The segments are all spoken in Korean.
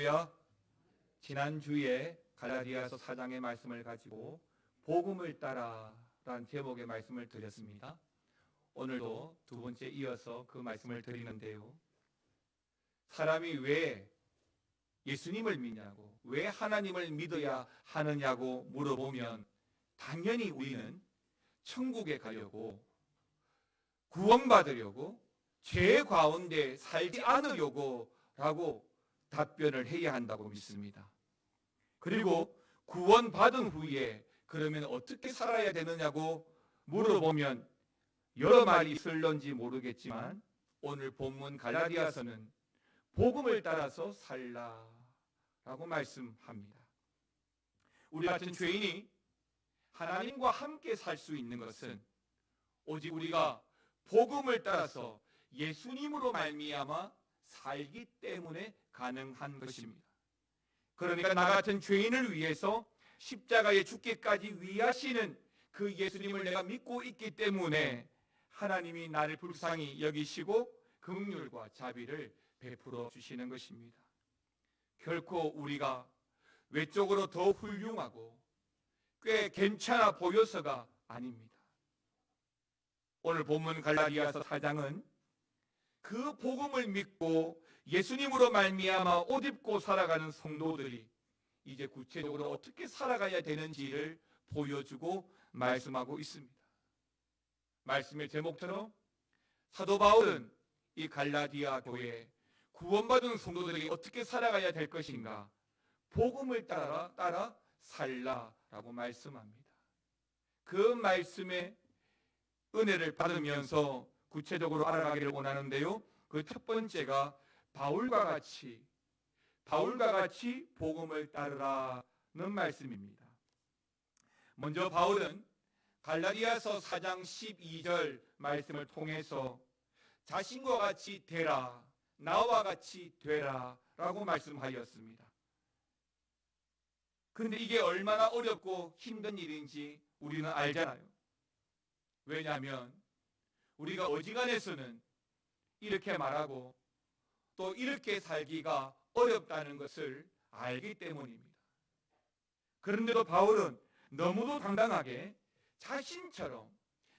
할렐루야. 지난주에 갈라디아서 4장의 말씀을 가지고 복음을 따라라는 제목의 말씀을 드렸습니다. 오늘도 두 번째 이어서 그 말씀을 드리는데요. 사람이 왜 예수님을 믿냐고, 왜 하나님을 믿어야 하느냐고 물어보면 당연히 우리는 천국에 가려고, 구원받으려고, 죄 가운데 살지 않으려고 라고 답변을 해야 한다고 믿습니다. 그리고 구원받은 후에 그러면 어떻게 살아야 되느냐고 물어보면 여러 말이 있을런지 모르겠지만 오늘 본문 갈라디아서는 복음을 따라서 살라라고 말씀합니다. 우리 같은 죄인이 하나님과 함께 살 수 있는 것은 오직 우리가 복음을 따라서 예수님으로 말미암아 살기 때문에 가능한 것입니다. 그러니까 나 같은 죄인을 위해서 십자가에 죽기까지 위하시는 그 예수님을 내가 믿고 있기 때문에 하나님이 나를 불쌍히 여기시고 긍휼과 자비를 베풀어 주시는 것입니다. 결코 우리가 외적으로 더 훌륭하고 꽤 괜찮아 보여서가 아닙니다. 오늘 본문 갈라디아서 4장은 그 복음을 믿고 예수님으로 말미암아 옷 입고 살아가는 성도들이 이제 구체적으로 어떻게 살아가야 되는지를 보여주고 말씀하고 있습니다. 말씀의 제목처럼 사도 바울은 이 갈라디아 교회 구원받은 성도들이 어떻게 살아가야 될 것인가, 복음을 따라 살라라고 말씀합니다. 그 말씀의 은혜를 받으면서 구체적으로 알아가기를 원하는데요. 그 첫 번째가 바울과 같이 복음을 따르라는 말씀입니다. 먼저 바울은 갈라디아서 4장 12절 말씀을 통해서 자신과 같이 되라, 나와 같이 되라 라고 말씀하였습니다. 그런데 이게 얼마나 어렵고 힘든 일인지 우리는 알잖아요. 왜냐하면 우리가 어지간해서는 이렇게 말하고 또 이렇게 살기가 어렵다는 것을 알기 때문입니다. 그런데도 바울은 너무도 당당하게 자신처럼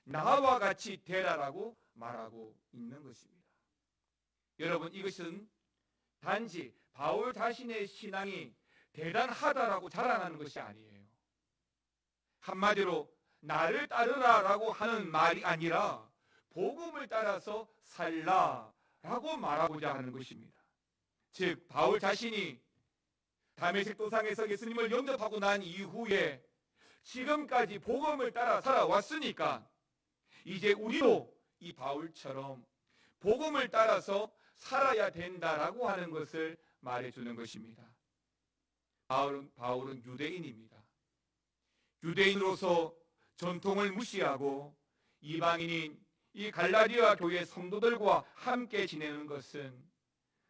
나와 같이 되라라고 말하고 있는 것입니다. 여러분, 이것은 단지 바울 자신의 신앙이 대단하다라고 자랑하는 것이 아니에요. 한마디로 나를 따르라라고 하는 말이 아니라 복음을 따라서 살라라고 말하고자 하는 것입니다. 즉 바울 자신이 다메섹 도상에서 예수님을 영접하고 난 이후에 지금까지 복음을 따라 살아왔으니까 이제 우리도 이 바울처럼 복음을 따라서 살아야 된다라고 하는 것을 말해주는 것입니다. 바울은 유대인입니다. 유대인으로서 전통을 무시하고 이방인인 이 갈라디아 교회 성도들과 함께 지내는 것은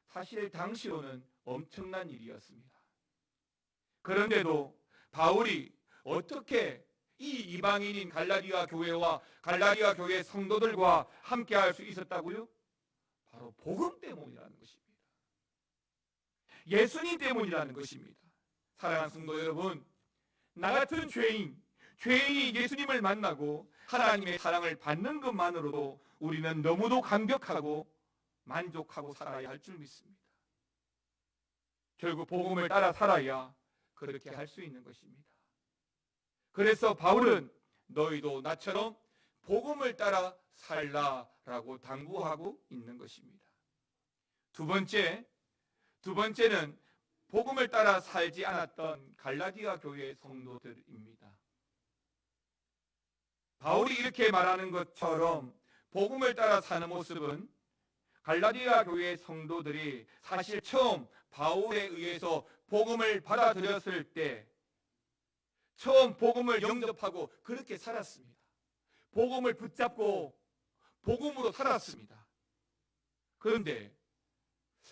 사실 당시로는 엄청난 일이었습니다. 그런데도 바울이 어떻게 이 이방인인 갈라디아 교회와 갈라디아 교회 성도들과 함께 할 수 있었다고요? 바로 복음 때문이라는 것입니다. 예수님 때문이라는 것입니다. 사랑하는 성도 여러분, 나 같은 죄인이 예수님을 만나고 하나님의 사랑을 받는 것만으로도 우리는 너무도 감격하고 만족하고 살아야 할 줄 믿습니다. 결국 복음을 따라 살아야 그렇게 할 수 있는 것입니다. 그래서 바울은 너희도 나처럼 복음을 따라 살라라고 당부하고 있는 것입니다. 두 번째는 복음을 따라 살지 않았던 갈라디아 교회 성도들입니다. 바울이 이렇게 말하는 것처럼 복음을 따라 사는 모습은 갈라디아 교회 성도들이 사실 처음 바울에 의해서 복음을 받아들였을 때 처음 복음을 영접하고 그렇게 살았습니다. 복음을 붙잡고 복음으로 살았습니다. 그런데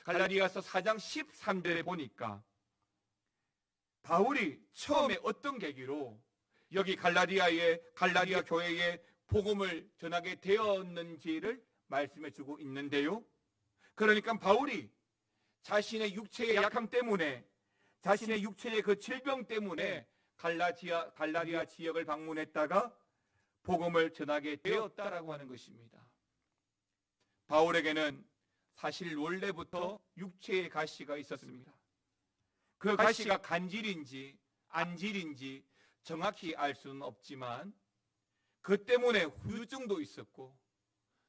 갈라디아서 4장 13절에 보니까 바울이 처음에 어떤 계기로 여기 갈라디아 교회에 복음을 전하게 되었는지를 말씀해 주고 있는데요. 그러니까 바울이 자신의 육체의 약함 때문에, 자신의 육체의 그 질병 때문에 갈라디아 지역을 방문했다가 복음을 전하게 되었다라고 하는 것입니다. 바울에게는 사실 원래부터 육체의 가시가 있었습니다. 그 가시가 간질인지 안질인지 정확히 알 수는 없지만 그 때문에 후유증도 있었고,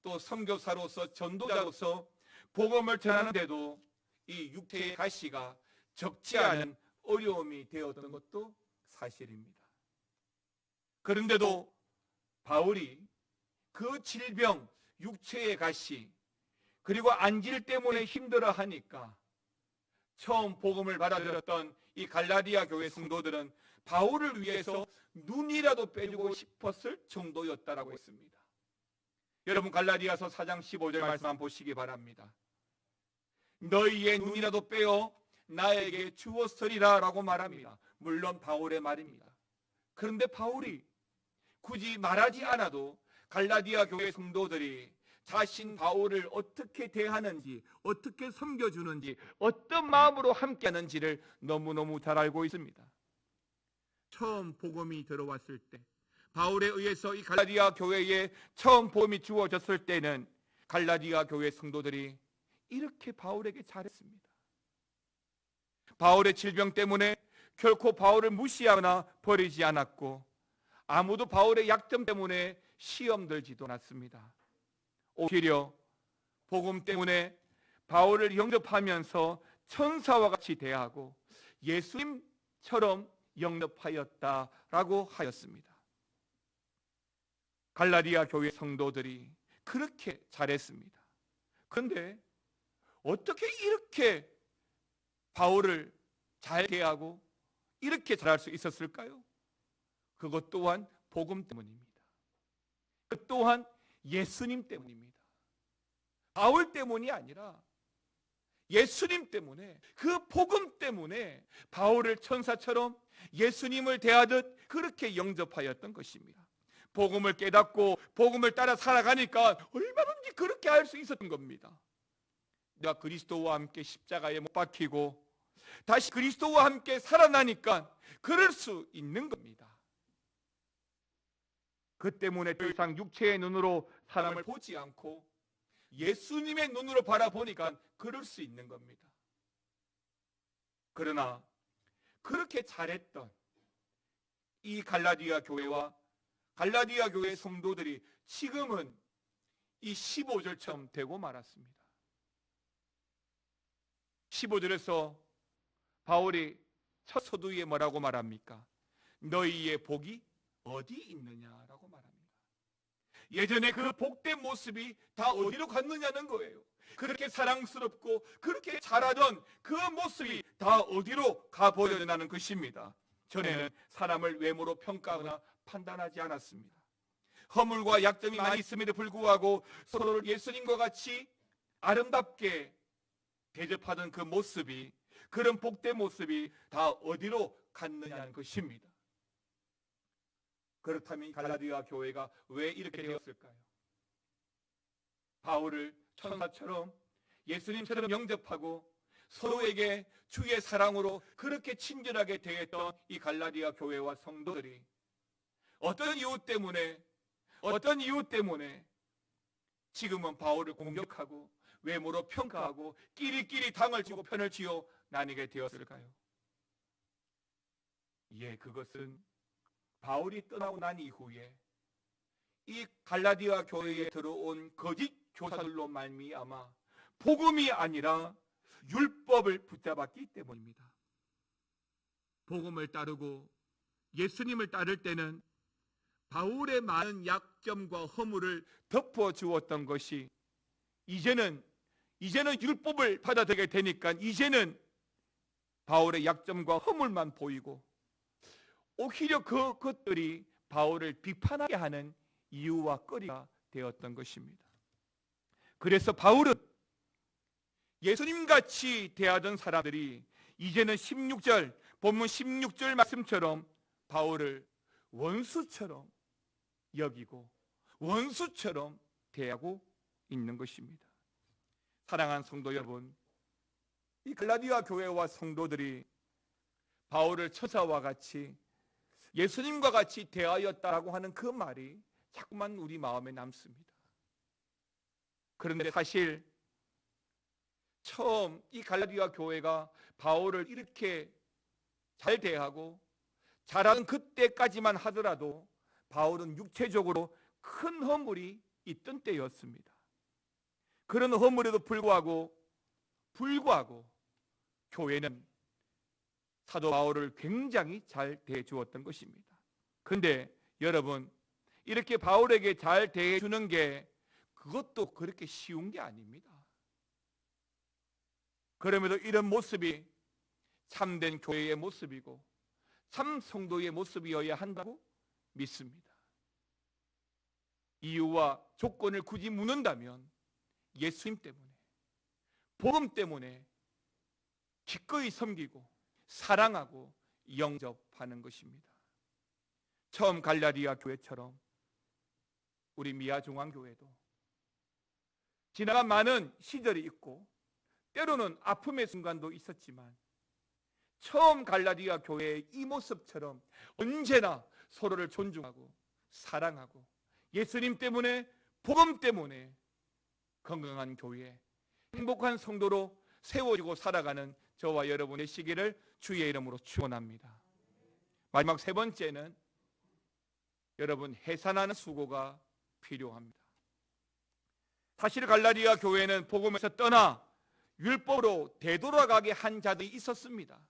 또 선교사로서 전도자로서 복음을 전하는데도 이 육체의 가시가 적지 않은 어려움이 되었던 것도 사실입니다. 그런데도 바울이 그 질병, 육체의 가시, 그리고 안질 때문에 힘들어하니까 처음 복음을 받아들였던 이 갈라디아 교회 성도들은 바울을 위해서 눈이라도 빼주고 싶었을 정도였다라고 했습니다. 여러분, 갈라디아서 4장 15절 말씀 한번 보시기 바랍니다. 너희의 눈이라도 빼어 나에게 주었으리라 라고 말합니다. 물론 바울의 말입니다. 그런데 바울이 굳이 말하지 않아도 갈라디아 교회 성도들이 자신 바울을 어떻게 대하는지, 어떻게 섬겨주는지, 어떤 마음으로 함께하는지를 너무너무 잘 알고 있습니다. 처음 복음이 들어왔을 때, 바울에 의해서 이 갈라디아 교회에 처음 복음이 주어졌을 때는 갈라디아 교회 성도들이 이렇게 바울에게 잘했습니다. 바울의 질병 때문에 결코 바울을 무시하거나 버리지 않았고, 아무도 바울의 약점 때문에 시험 들지도 않았습니다. 오히려 복음 때문에 바울을 영접하면서 천사와 같이 대하고 예수님처럼 영접하였다라고 하였습니다. 갈라디아 교회 성도들이 그렇게 잘했습니다. 그런데 어떻게 이렇게 바울을 잘 대하고 이렇게 잘할 수 있었을까요? 그것 또한 복음 때문입니다. 그 또한 예수님 때문입니다. 바울 때문이 아니라 예수님 때문에, 그 복음 때문에 바울을 천사처럼 예수님을 대하듯 그렇게 영접하였던 것입니다. 복음을 깨닫고 복음을 따라 살아가니까 얼마든지 그렇게 할 수 있었던 겁니다. 내가 그리스도와 함께 십자가에 못 박히고 다시 그리스도와 함께 살아나니까 그럴 수 있는 겁니다. 그 때문에 더 이상 육체의 눈으로 사람을 보지 않고 예수님의 눈으로 바라보니까 그럴 수 있는 겁니다. 그러나 그렇게 잘했던 이 갈라디아 교회와 갈라디아 교회 성도들이 지금은 이 15절처럼 되고 말았습니다. 15절에서 바울이 첫 서두에 뭐라고 말합니까? 너희의 복이 어디 있느냐라고 말합니다. 예전에 그 복된 모습이 다 어디로 갔느냐는 거예요. 그렇게 사랑스럽고 그렇게 잘하던 그 모습이 다 어디로 가버렸냐는 것입니다. 전에는 사람을 외모로 평가하거나 판단하지 않았습니다. 허물과 약점이 많이 있음에도 불구하고 서로를 예수님과 같이 아름답게 대접하던 그 모습이, 그런 복된 모습이 다 어디로 갔느냐는 것입니다. 그렇다면 갈라디아 교회가 왜 이렇게 되었을까요? 바울을 천사처럼 예수님처럼 영접하고 서로에게 주의 사랑으로 그렇게 친절하게 대했던 이 갈라디아 교회와 성도들이 어떤 이유 때문에 지금은 바울을 공격하고 외모로 평가하고 끼리끼리 당을 지고 편을 지어 나뉘게 되었을까요? 예, 그것은 바울이 떠나고 난 이후에 이 갈라디아 교회에 들어온 거짓 교사들로 말미암아 복음이 아니라 율법을 붙잡았기 때문입니다. 복음을 따르고 예수님을 따를 때는 바울의 많은 약점과 허물을 덮어주었던 것이 이제는 율법을 받아들이게 되니까 이제는 바울의 약점과 허물만 보이고 오히려 그것들이 바울을 비판하게 하는 이유와 거리가 되었던 것입니다. 그래서 바울은 예수님같이 대하던 사람들이 이제는 본문 16절 말씀처럼 바울을 원수처럼 여기고 원수처럼 대하고 있는 것입니다. 사랑하는 성도 여러분, 이 갈라디아 교회와 성도들이 바울을 천사와 같이 예수님과 같이 대하였다라고 하는 그 말이 자꾸만 우리 마음에 남습니다. 그런데 사실 처음 이 갈라디아 교회가 바울을 이렇게 잘 대하고 잘하는 그때까지만 하더라도 바울은 육체적으로 큰 허물이 있던 때였습니다. 그런 허물에도 불구하고 교회는 사도 바울을 굉장히 잘 대해 주었던 것입니다. 그런데 여러분, 이렇게 바울에게 잘 대해 주는 게 그것도 그렇게 쉬운 게 아닙니다. 그럼에도 이런 모습이 참된 교회의 모습이고 참 성도의 모습이어야 한다고 믿습니다. 이유와 조건을 굳이 묻는다면 예수님 때문에, 복음 때문에 기꺼이 섬기고 사랑하고 영접하는 것입니다. 처음 갈라디아 교회처럼 우리 미아중앙교회도 지나간 많은 시절이 있고 때로는 아픔의 순간도 있었지만 처음 갈라디아 교회의 이 모습처럼 언제나 서로를 존중하고 사랑하고 예수님 때문에, 복음 때문에 건강한 교회, 행복한 성도로 세워지고 살아가는 저와 여러분의 시기를 주의 이름으로 축원합니다. 마지막 세 번째는 여러분, 해산하는 수고가 필요합니다. 사실 갈라디아 교회는 복음에서 떠나 율법으로 되돌아가게 한 자들이 있었습니다.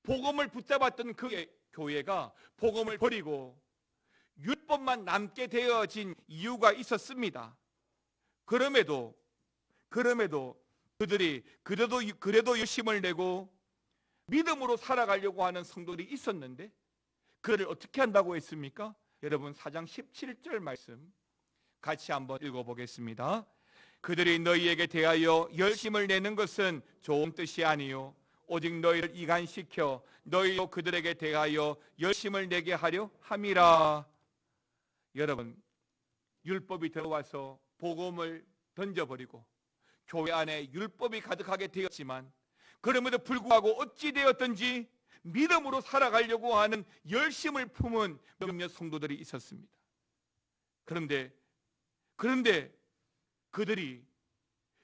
복음을 붙잡았던 그 교회가 복음을 버리고 율법만 남게 되어진 이유가 있었습니다. 그럼에도 그들이 그래도 열심을 내고 믿음으로 살아가려고 하는 성도들이 있었는데 그를 어떻게 한다고 했습니까? 여러분, 4장 17절 말씀 같이 한번 읽어보겠습니다. 그들이 너희에게 대하여 열심을 내는 것은 좋은 뜻이 아니요 오직 너희를 이간시켜 너희도 그들에게 대하여 열심을 내게 하려 함이라. 여러분, 율법이 들어와서 복음을 던져버리고 교회 안에 율법이 가득하게 되었지만 그럼에도 불구하고 어찌 되었든지 믿음으로 살아가려고 하는 열심을 품은 몇몇 성도들이 있었습니다. 그런데 그들이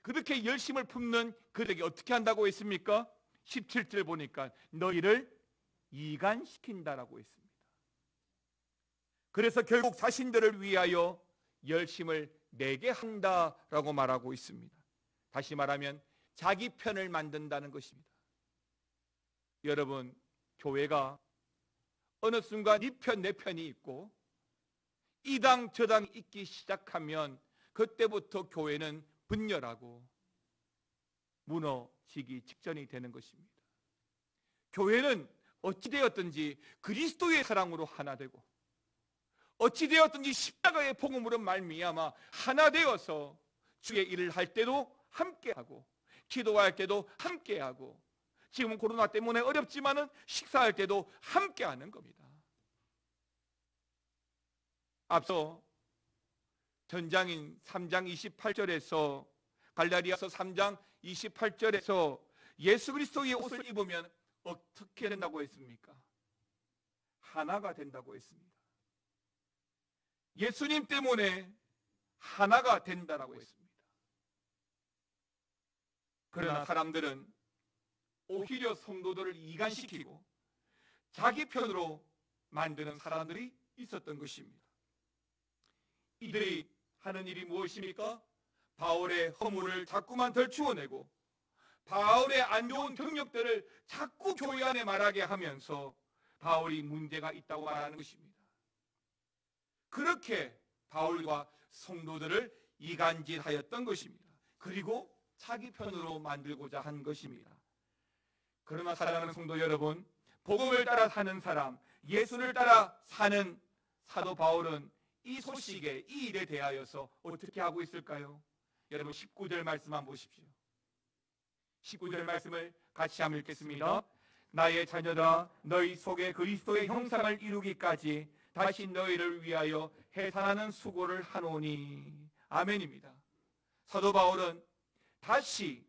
그렇게 열심을 품는 그들에게 어떻게 한다고 했습니까? 17절 보니까 너희를 이간시킨다라고 했습니다. 그래서 결국 자신들을 위하여 열심을 내게 한다라고 말하고 있습니다. 다시 말하면 자기 편을 만든다는 것입니다. 여러분, 교회가 어느 순간 이 편 내 편이 있고 이 당 저 당이 있기 시작하면 그때부터 교회는 분열하고 무너지기 직전이 되는 것입니다. 교회는 어찌되었든지 그리스도의 사랑으로 하나 되고 어찌되었든지 십자가의 복음으로 말미암아 하나 되어서 주의 일을 할 때도 함께하고 기도할 때도 함께하고 지금은 코로나 때문에 어렵지만은 식사할 때도 함께하는 겁니다. 앞서 전장인 3장 28절에서 갈라디아서 3장 28절에서 예수 그리스도의 옷을 입으면 어떻게 된다고 했습니까? 하나가 된다고 했습니다. 예수님 때문에 하나가 된다라고 했습니다. 그러나 사람들은 오히려 성도들을 이간시키고 자기 편으로 만드는 사람들이 있었던 것입니다. 이들이 하는 일이 무엇입니까? 바울의 허물을 자꾸만 덜추어내고 바울의 안 좋은 경력들을 자꾸 교회 안에 말하게 하면서 바울이 문제가 있다고 말하는 것입니다. 그렇게 바울과 성도들을 이간질하였던 것입니다. 그리고 자기 편으로 만들고자 한 것입니다. 그러나 사랑하는 성도 여러분, 복음을 따라 사는 사람, 예수를 따라 사는 사도 바울은 이 소식에, 이 일에 대하여서 어떻게 하고 있을까요? 여러분 19절 말씀 한번 보십시오. 19절 말씀을 같이 한번 읽겠습니다. 나의 자녀들아, 너희 속에 그리스도의 형상을 이루기까지 다시 너희를 위하여 해산하는 수고를 하노니. 아멘입니다. 사도 바울은 다시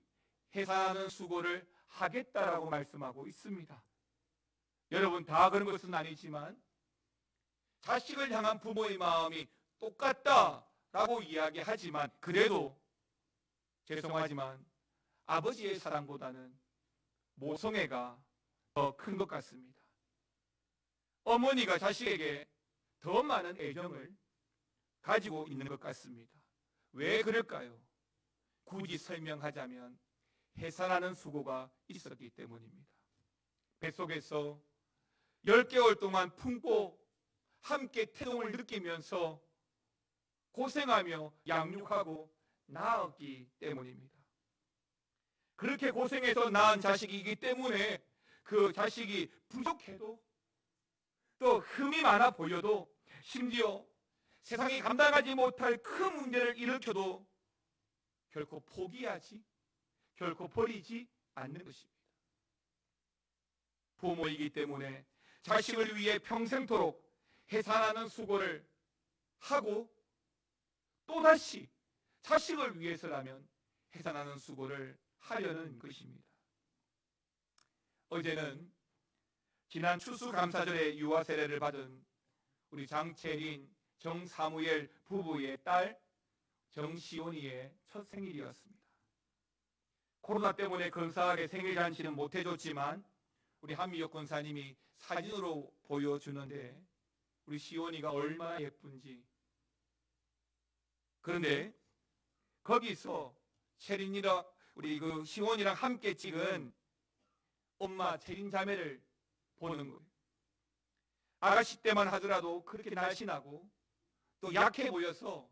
해산하는 수고를 하겠다라고 말씀하고 있습니다. 여러분, 다 그런 것은 아니지만 자식을 향한 부모의 마음이 똑같다라고 이야기하지만, 그래도 죄송하지만 아버지의 사랑보다는 모성애가 더 큰 것 같습니다. 어머니가 자식에게 더 많은 애정을 가지고 있는 것 같습니다. 왜 그럴까요? 굳이 설명하자면 해산하는 수고가 있었기 때문입니다. 뱃속에서 10개월 동안 품고 함께 태동을 느끼면서 고생하며 양육하고 낳았기 때문입니다. 그렇게 고생해서 낳은 자식이기 때문에 그 자식이 부족해도, 또 흠이 많아 보여도, 심지어 세상이 감당하지 못할 큰 문제를 일으켜도 결코 포기하지, 결코 버리지 않는 것입니다. 부모이기 때문에 자식을 위해 평생토록 해산하는 수고를 하고, 또다시 자식을 위해서라면 해산하는 수고를 하려는 것입니다. 어제는 지난 추수감사절에 유아 세례를 받은 우리 장채린, 정사무엘 부부의 딸 정시온이의 첫 생일이었습니다. 코로나 때문에 근사하게 생일잔치는 못해줬지만 우리 한미혁 권사님이 사진으로 보여주는데 우리 시온이가 얼마나 예쁜지. 그런데 거기서 채린이랑 우리 그 시온이랑 함께 찍은 엄마 채린 자매를 보는 거예요. 아가씨 때만 하더라도 그렇게 날씬하고 또 약해 보여서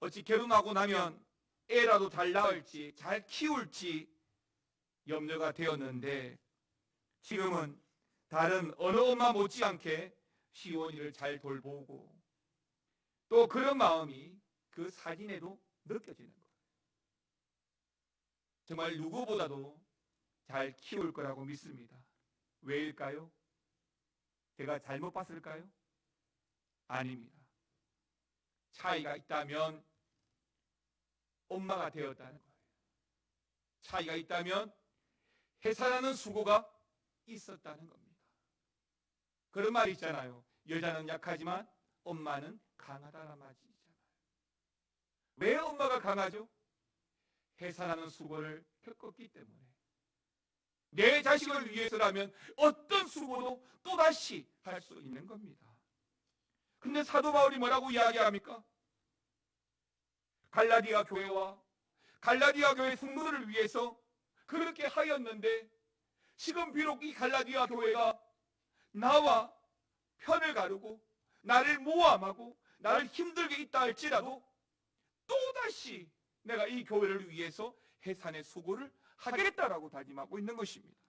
어찌 결혼하고 나면 애라도 잘 낳을지, 잘 키울지 염려가 되었는데, 지금은 다른 어느 엄마 못지않게 시온이를 잘 돌보고, 또 그런 마음이 그 사진에도 느껴지는 거예요. 정말 누구보다도 잘 키울 거라고 믿습니다. 왜일까요? 제가 잘못 봤을까요? 아닙니다. 차이가 있다면 엄마가 되었다는 거예요. 차이가 있다면 해산하는 수고가 있었다는 겁니다. 그런 말이 있잖아요. 여자는 약하지만 엄마는 강하다는 말이 있잖아요. 왜 엄마가 강하죠? 해산하는 수고를 겪었기 때문에. 내 자식을 위해서라면 어떤 수고도 또다시 할 수 있는 겁니다. 근데 사도 바울이 뭐라고 이야기합니까? 갈라디아 교회와 갈라디아 교회 성도들을 위해서 그렇게 하였는데, 지금 비록 이 갈라디아 교회가 나와 편을 가르고 나를 모함하고 나를 힘들게 있다 할지라도 또다시 내가 이 교회를 위해서 해산의 수고를 하겠다라고 다짐하고 있는 것입니다.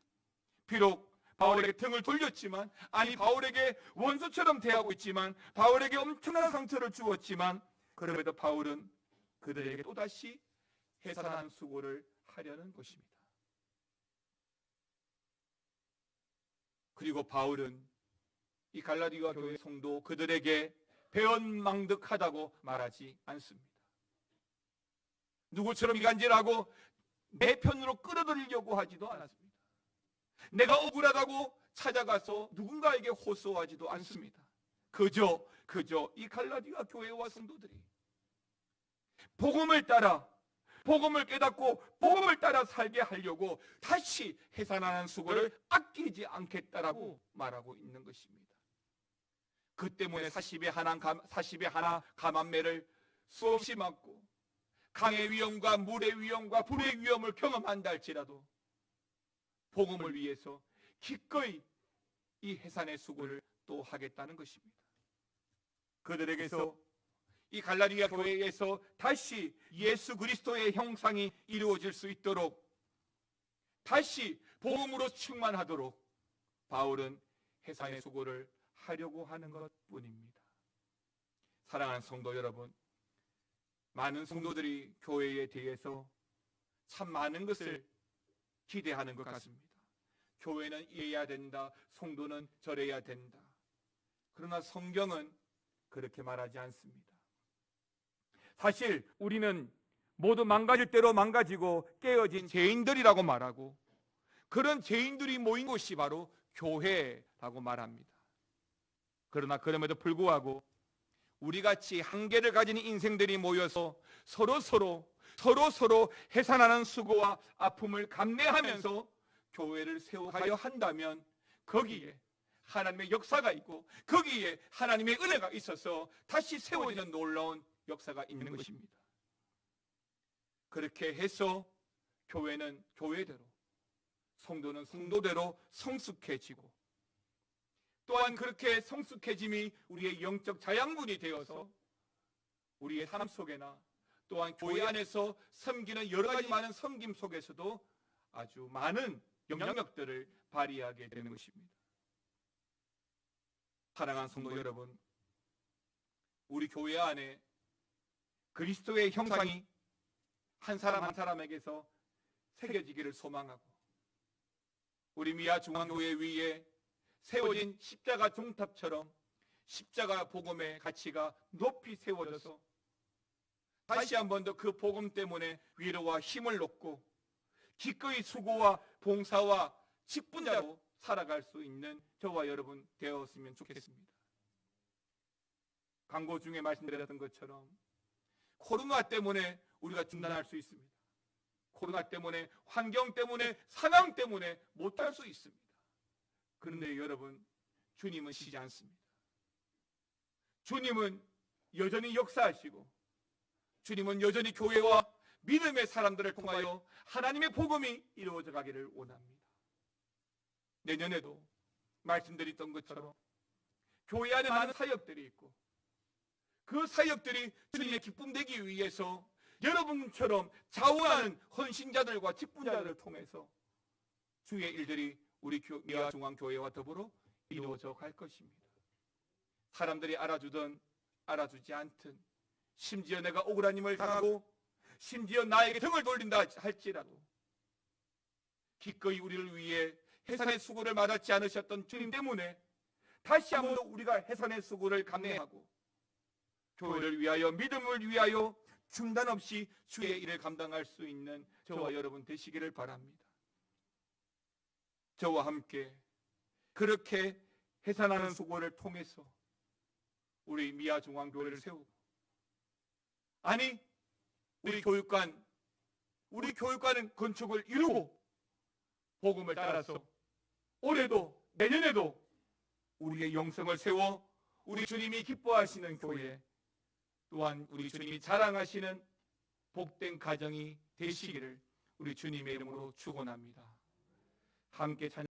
비록 바울에게 등을 돌렸지만, 아니 바울에게 원수처럼 대하고 있지만, 바울에게 엄청난 상처를 주었지만, 그럼에도 바울은 그들에게 또다시 해산한 수고를 하려는 것입니다. 그리고 바울은 이 갈라디아 교회 성도 그들에게 배은망덕하다고 말하지 않습니다. 누구처럼 이간질하고 내 편으로 끌어들이려고 하지도 않았습니다. 내가 억울하다고 찾아가서 누군가에게 호소하지도 않습니다. 그저 이 갈라디아 교회와 성도들이 복음을 따라, 복음을 깨닫고 복음을 따라 살게 하려고 다시 해산하는 수고를 아끼지 않겠다라고 말하고 있는 것입니다. 그 때문에 40의 하나 가만매를 수없이 맞고 강의 위험과 물의 위험과 불의 위험을 경험한다 할지라도 복음을 위해서 기꺼이 이 해산의 수고를 또 하겠다는 것입니다. 그들에게서, 이 갈라디아 교회에서 다시 예수 그리스도의 형상이 이루어질 수 있도록, 다시 복음으로 충만하도록 바울은 해산의 수고를 하려고 하는 것뿐입니다. 사랑하는 성도 여러분, 많은 성도들이 교회에 대해서 참 많은 것을 기대하는 것 같습니다. 교회는 이래야 된다, 성도는 저래야 된다. 그러나 성경은 그렇게 말하지 않습니다. 사실 우리는 모두 망가질 대로 망가지고 깨어진 죄인들이라고 말하고, 그런 죄인들이 모인 곳이 바로 교회라고 말합니다. 그러나 그럼에도 불구하고 우리같이 한계를 가진 인생들이 모여서 서로 해산하는 수고와 아픔을 감내하면서 교회를 세워가려 한다면 거기에 하나님의 역사가 있고 거기에 하나님의 은혜가 있어서 다시 세워지는 놀라운 역사가 있는 것입니다. 그렇게 해서 교회는 교회대로, 성도는 성도대로 성숙해지고, 또한 그렇게 성숙해짐이 우리의 영적 자양분이 되어서 우리의 삶 속에나 또한 교회 안에서 섬기는 여러 가지 많은 섬김 속에서도 아주 많은 영향력들을 발휘하게 되는 것입니다. 사랑하는 성도 여러분, 우리 교회 안에 그리스도의 형상이 한 사람 한 사람에게서 새겨지기를 소망하고, 우리 미아 중앙교회 위에 세워진 십자가 종탑처럼 십자가 복음의 가치가 높이 세워져서 다시 한 번 더 그 복음 때문에 위로와 힘을 얻고 기꺼이 수고와 봉사와 직분자로 살아갈 수 있는 저와 여러분 되었으면 좋겠습니다. 광고 중에 말씀드렸던 것처럼 코로나 때문에 우리가 중단할 수 있습니다. 코로나 때문에, 환경 때문에, 상황 때문에 못할 수 있습니다. 그런데 여러분, 주님은 쉬지 않습니다. 주님은 여전히 역사하시고, 주님은 여전히 교회와 믿음의 사람들을 통하여 하나님의 복음이 이루어져 가기를 원합니다. 내년에도 말씀드렸던 것처럼 교회 안에 많은 사역들이 있고, 그 사역들이 주님의 기쁨 되기 위해서 여러분처럼 자원하는 헌신자들과 직분자들을 통해서 주의 일들이 우리 미아 중앙교회와 더불어 이루어져 갈 것입니다. 사람들이 알아주든 알아주지 않든, 심지어 내가 억울한 힘을 당하고 심지어 나에게 등을 돌린다 할지라도 기꺼이 우리를 위해 해산의 수고를 받았지 않으셨던 주님 때문에 다시 한번 우리가 해산의 수고를 감내하고 교회를 위하여, 믿음을 위하여 중단 없이 주의 일을 감당할 수 있는 저와 여러분 되시기를 바랍니다. 저와 함께 그렇게 해산하는 수고를 통해서 우리 미아 중앙교회를 세우고, 아니 우리 교육관은 건축을 이루고 복음을 따라서 올해도 내년에도 우리의 영성을 세워 우리 주님이 기뻐하시는 교회, 또한 우리 주님이 자랑하시는 복된 가정이 되시기를 우리 주님의 이름으로 축원합니다. 함께 찬양